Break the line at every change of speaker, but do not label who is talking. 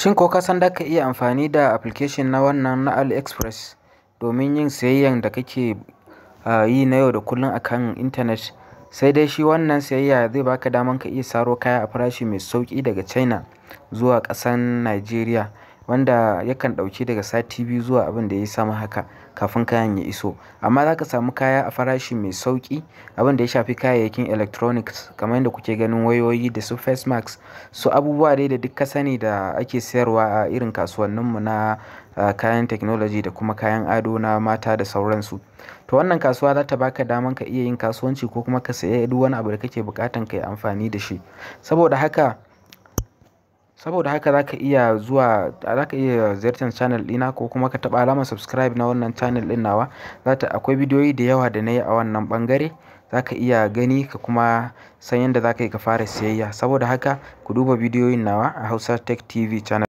Shin ko ka san da ka iya amfani da application na wannan na AliExpress domin yin sayayyan da kake yi na yau da kullum akan intanet? Sai dai shi wannan sayayya zai baka daman ka iya saro kaya a farashi mai sauƙi daga China zuwa ƙasan Najeriya, wanda yakan ɗauki daga sati 2 zuwa abin da ya sama haka kafin kayan ya iso. Amma za ka samu kaya a farashi mai sauƙi, abin da ya shafi kayayyakin electronics kamar yadda kuke ganin wayoyi da su face mask, su abubuwa dai da duk ka sani da ake sayarwa a irin kasuwanninmu na kayan technology da kuma kayan ado na mata da sauransu. To wannan kasuwa za ta baka daman ka iya yin kasuwanci ko kuma ka saya duk wani abu da kake buƙatan ka yi amfani da shi. Saboda haka za ka iya ziyartar channel ɗina ko kuma ka taɓa alamar subscribe na wannan channel ɗin nawa. Akwai bidiyoyi da yawa da na yi a wannan ɓangare, za ka iya gani ka kuma san yadda za ka yi ka fara sayayya. Saboda haka ku duba bidiyoyin nawa a Hausa Tech TV channel.